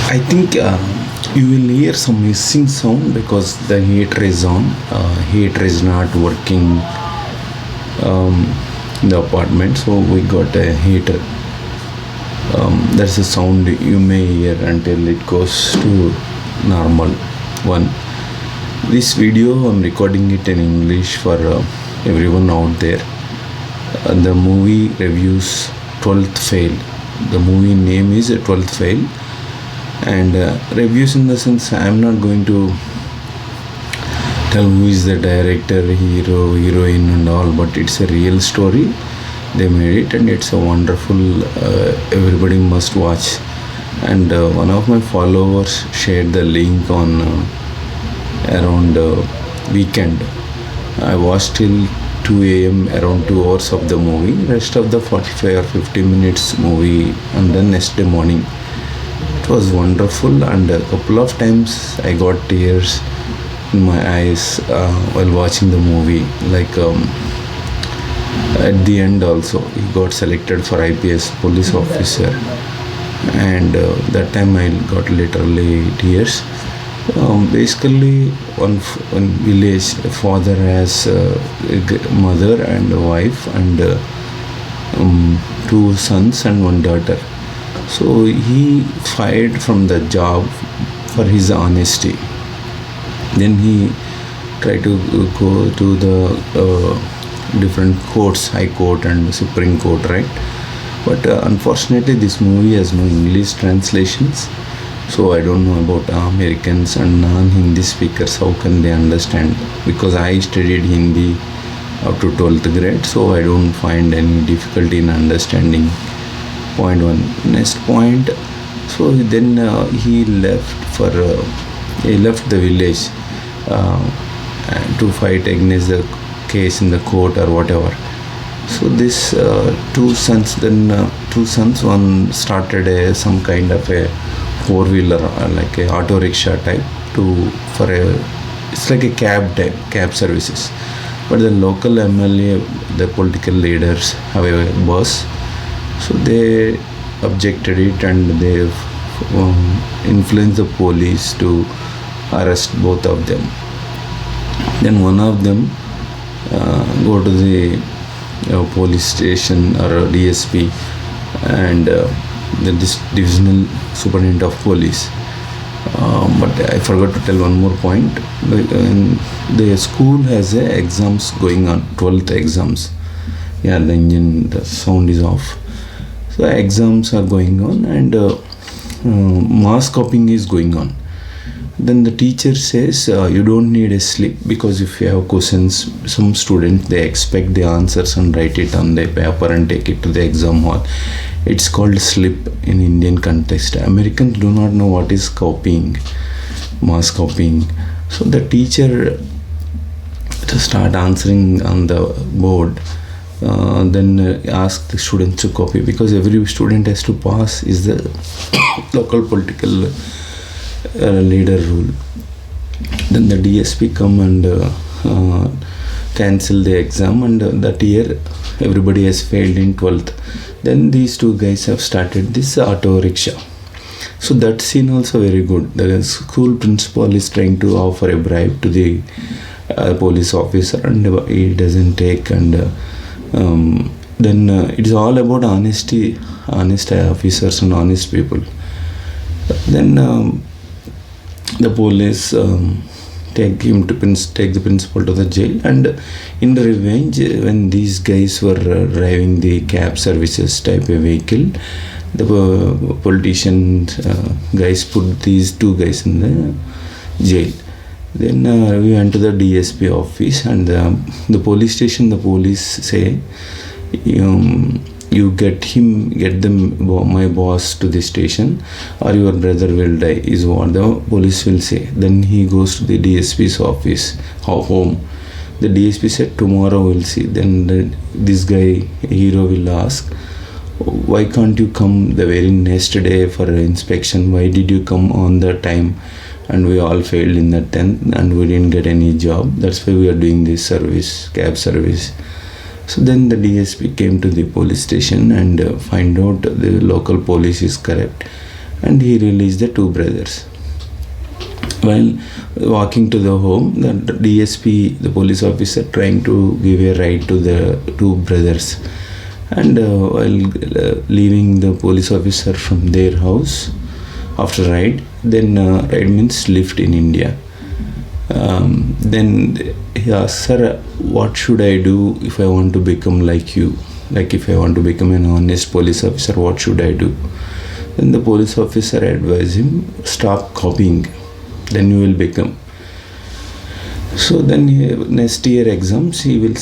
I think you will hear some hissing sound because the heater is on. Heater is not working in the apartment, so we got a heater. That's a sound you may hear until it goes to normal one. This video I'm recording it in English for everyone out there. The movie reviews 12th Fail. The movie name is 12th Fail, and reviews in the sense I'm not going to tell who is the director, hero, heroine and all, but it's a real story. They made it and it's a wonderful, everybody must watch. And one of my followers shared the link on around weekend. I watched till 2 a.m. around 2 hours of the movie, rest of the 45 or 50 minutes movie, and then next day morning. It was wonderful, and a couple of times I got tears in my eyes while watching the movie. Like at the end also, he got selected for IPS police officer, and that time I got literally tears. Basically, one village, a father has a mother and a wife and 2 sons and 1 daughter. So he fired from the job for his honesty. Then he tried to go to the different courts, High Court and Supreme Court, right? But unfortunately, this movie has no English translations. So I don't know about Americans and non-Hindi speakers, how can they understand? Because I studied Hindi up to 12th grade, so I don't find any difficulty in understanding. Point 1. Next point, so then he left the village to fight against the case in the court or whatever. So this 2 sons, one started some kind of a 4-wheeler, like a auto rickshaw type, it's like a cab services. But the local MLA, the political leaders have a bus, so they objected it and they influenced the police to arrest both of them. Then one of them go to the police station or DSP and the divisional superintendent of police. But I forgot to tell one more point. The school has exams going on, 12th exams. Yeah, the sound is off. So exams are going on and mass copying is going on. Then the teacher says you don't need a slip, because if you have questions, some students they expect the answers and write it on the paper and take it to the exam hall. It's called slip in Indian context. Americans do not know what is copying, mass copying. So the teacher to start answering on the board, then ask the students to copy, because every student has to pass is the local political leader rule. Then the DSP come and cancel the exam, and that year everybody has failed in 12th. Then these 2 guys have started this auto rickshaw. So that scene also very good. The school principal is trying to offer a bribe to the police officer and he doesn't take, and then it's all about honesty, honest officers and honest people. Then the police take the principal to the jail, and in revenge, when these guys were driving the cab services type of vehicle, the politician guys put these 2 guys in the jail. Then we went to the DSP office, and the police station, the police say, you get my boss to the station or your brother will die, is what the police will say. Then he goes to the DSP's office, home. The DSP said, tomorrow we'll see. Then this guy, hero, will ask, why can't you come the very next day for inspection? Why did you come on the time? And we all failed in the 10th and we didn't get any job. That's why we are doing this service, cab service. So then the DSP came to the police station and find out the local police is corrupt. and he released the two brothers. While walking to the home, the DSP, the police officer, trying to give a ride to the two brothers, and while leaving the police officer from their house after ride, then ride means lift in India. Then he asked, "Sir, what should I do if I want to become like you? Like if I want to become an honest police officer, what should I do?" Then the police officer advised him, "Stop copying, then you will become." So then next year exams, he will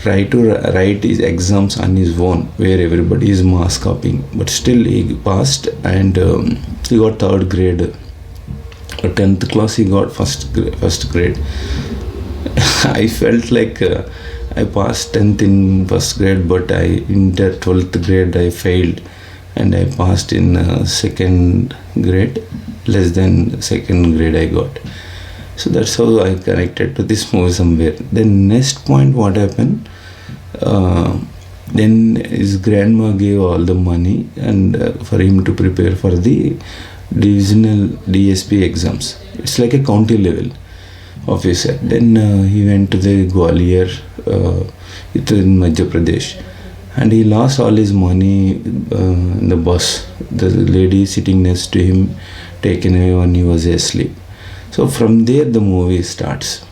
try to write his exams on his own, where everybody is mass copying. But still he passed, and he got third grade. 10th class he got first grade. I felt like I passed 10th in first grade, but in the 12th grade I failed, and I passed in second grade. Less than second grade I got. So that's how I connected to this movie somewhere. Then next point, what happened, then his grandma gave all the money and for him to prepare for the divisional DSP exams. It's like a county level officer. Then he went to the Gwalior, it's in Madhya Pradesh, and he lost all his money in the bus. The lady sitting next to him taken away when he was asleep. So from there the movie starts.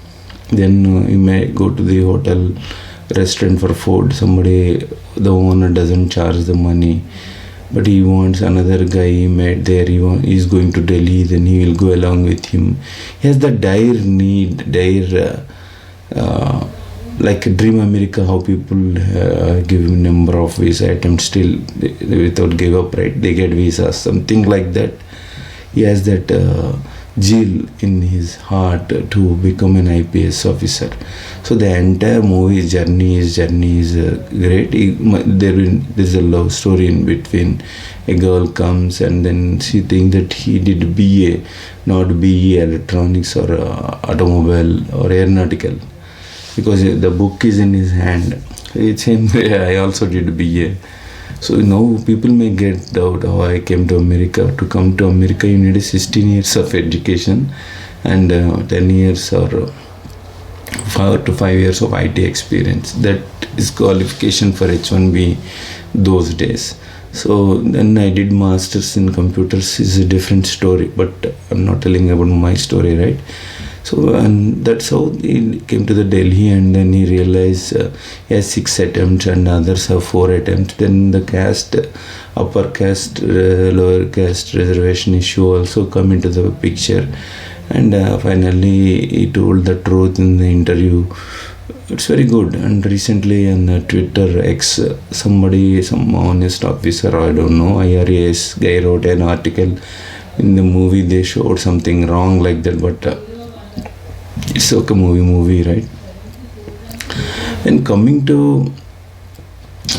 Then he may go to the hotel, restaurant for food. The owner doesn't charge the money, but he wants another guy he met there. He's going to Delhi, then he will go along with him. He has the dire need, like Dream America, how people give him number of visa attempts, still without give up, right? They get visas, something like that. He has that zeal in his heart to become an IPS officer. So the entire movie journey is great. There's a love story in between. A girl comes and then she thinks that he did BA, not BE electronics or automobile or aeronautical, because the book is in his hand. It's same way I also did BA. So now people may get doubt how I came to America. To come to America, you need 16 years of education and 10 years or 4 to 5 years of IT experience. That is qualification for H1B those days. So then I did masters in computers. Is a different story, but I'm not telling about my story, right? So, and that's how he came to the Delhi, and then he realized he has 6 attempts and others have 4 attempts. Then the caste, upper caste, lower caste reservation issue also come into the picture. And finally he told the truth in the interview. It's very good. And recently on Twitter X, some honest officer, I don't know, IRAS guy wrote an article. In the movie they showed something wrong like that, but it's okay, movie, right? And coming to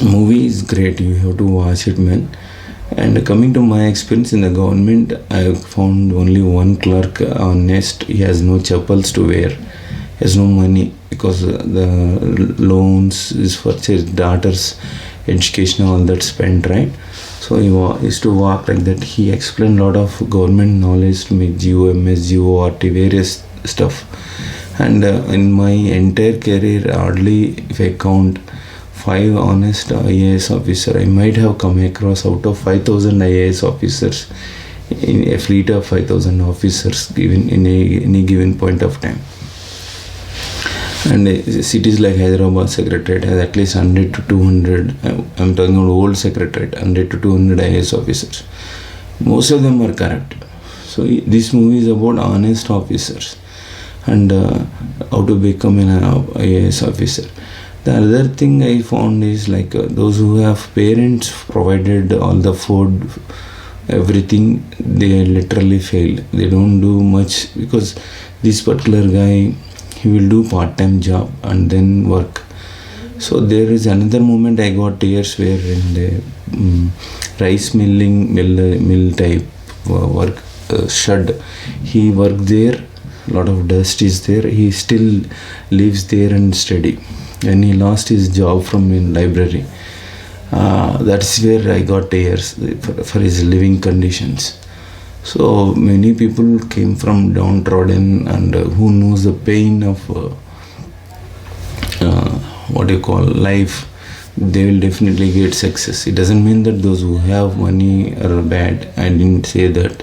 movie is great, you have to watch it, man. And coming to my experience in the government, I found only one clerk honest. He has no chappals to wear, he has no money, because the loans is for his daughter's education, all that spent, right? So he used to walk like that. He explained a lot of government knowledge to me, GOMS, GORT, various stuff. And in my entire career, hardly, if I count 5 honest IAS officer, I might have come across out of 5,000 IAS officers in a fleet of 5,000 officers given in any given point of time. And cities like Hyderabad Secretariat has at least 100 to 200, I'm talking about old Secretariat, 100 to 200 IAS officers. Most of them are correct. So this movie is about honest officers and how to become an IAS officer. The other thing I found is like those who have parents provided all the food, everything, they literally fail. They don't do much, because this particular guy, he will do part-time job and then work. So there is another moment I got tears where in the rice mill type work shed, he worked there. A lot of dust is there. He still lives there and study. And he lost his job from in library. That's where I got tears for his living conditions. So many people came from downtrodden, and who knows the pain of what you call life, they will definitely get success. It doesn't mean that those who have money are bad. I didn't say that,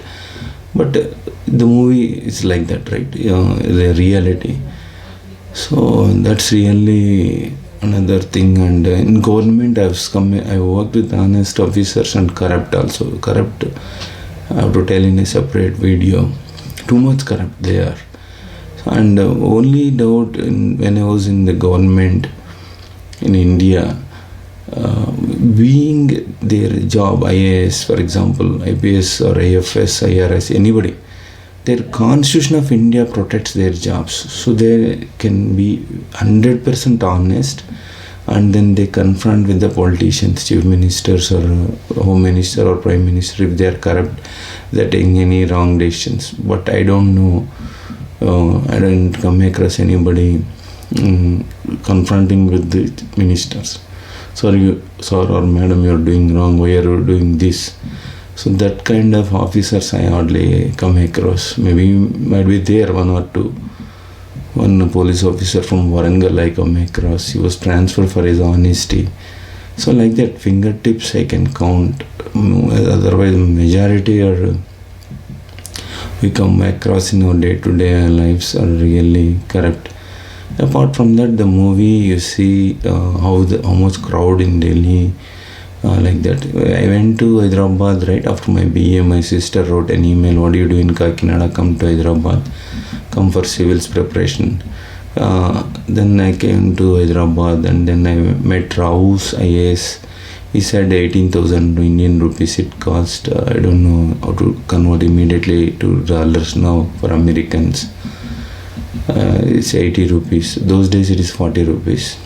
but the movie is like that, right? The reality. So that's really another thing. And in government, I worked with honest officers and corrupt also. Corrupt, I have to tell in a separate video. Too much corrupt they are. And only doubt when I was in the government in India, being their job, IAS for example, IPS or IFS, IRS, anybody, their constitution of India protects their jobs, so they can be 100% honest, and then they confront with the politicians, chief ministers or home minister or prime minister, if they are corrupt, they're taking any wrong decisions. But I don't know, I don't come across anybody confronting with the ministers. Sorry, sir or madam, you're doing wrong, why are you doing this? So that kind of officers I hardly come across. Maybe might be there one or two. One police officer from Warangal I come across. He was transferred for his honesty. So like that, fingertips I can count. Otherwise, majority are we come across in our day-to-day lives are really corrupt. Apart from that, the movie you see how much crowd in Delhi. Like that, I went to Hyderabad right after my BA. My sister wrote an email, what do you do in Kakinada, come to Hyderabad, come for civils preparation. Then I came to Hyderabad, and then I met Rao's IAS. He said 18,000 Indian rupees it cost. I don't know how to convert immediately to dollars now for Americans. It's 80 rupees. Those days it is 40 rupees.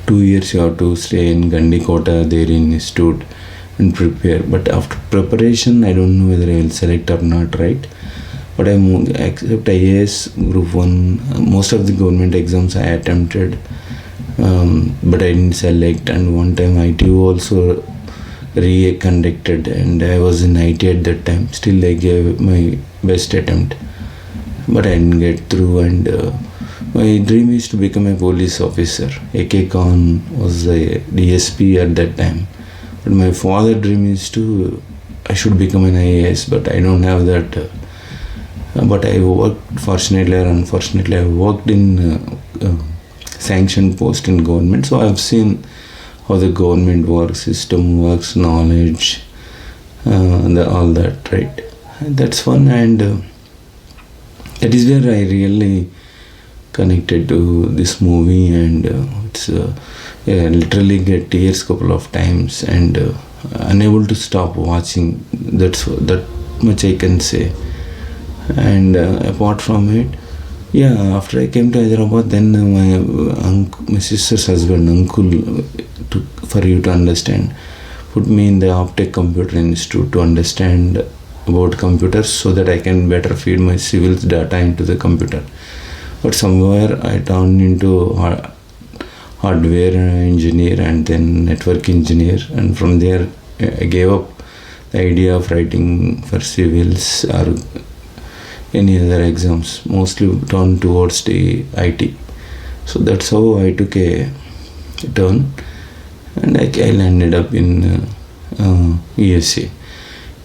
2 years you have to stay in Gandikota there in institute and prepare. But after preparation, I don't know whether I will select or not, right? But I except IAS Group 1, most of the government exams I attempted, but I didn't select. And one time ITU also re-conducted, and I was in IT at that time. Still I gave my best attempt, but I didn't get through. And my dream is to become a police officer. A.K. Khan was the DSP at that time. But my father's dream is I should become an IAS, but I don't have that. But I worked, fortunately or unfortunately, I worked in sanctioned post in government. So I've seen how the government works, system works, knowledge, all that, right? And that's fun, and that is where I really connected to this movie, and it's literally get tears couple of times, and unable to stop watching. That much I can say. And apart from it, after I came to Hyderabad, then my sister's husband, uncle, for you to understand, put me in the Optech Computer Institute to understand about computers, so that I can better feed my civils data into the computer. But somewhere I turned into hardware engineer and then network engineer, and from there I gave up the idea of writing for civils or any other exams, mostly turned towards the IT. So that's how I took a turn, and I landed up in U.S.C.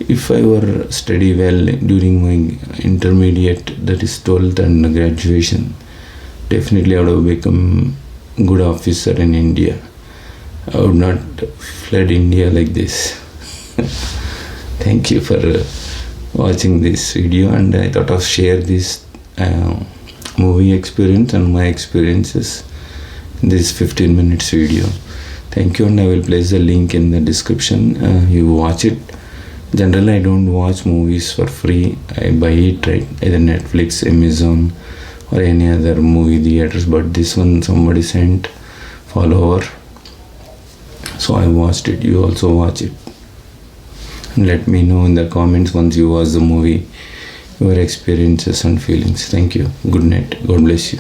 If I were study well during my intermediate, that is 12th and graduation, definitely I would have become good officer in India. I would not fled India like this. Thank you for watching this video, and I thought of share this movie experience and my experiences in this 15 minutes video. Thank you, and I will place the link in the description. You watch it. Generally, I don't watch movies for free. I buy it, right? Either Netflix, Amazon, or any other movie theaters. But this one somebody sent follower, so I watched it. You also watch it, and let me know in the comments once you watch the movie your experiences and feelings. Thank you. Good night. God bless you.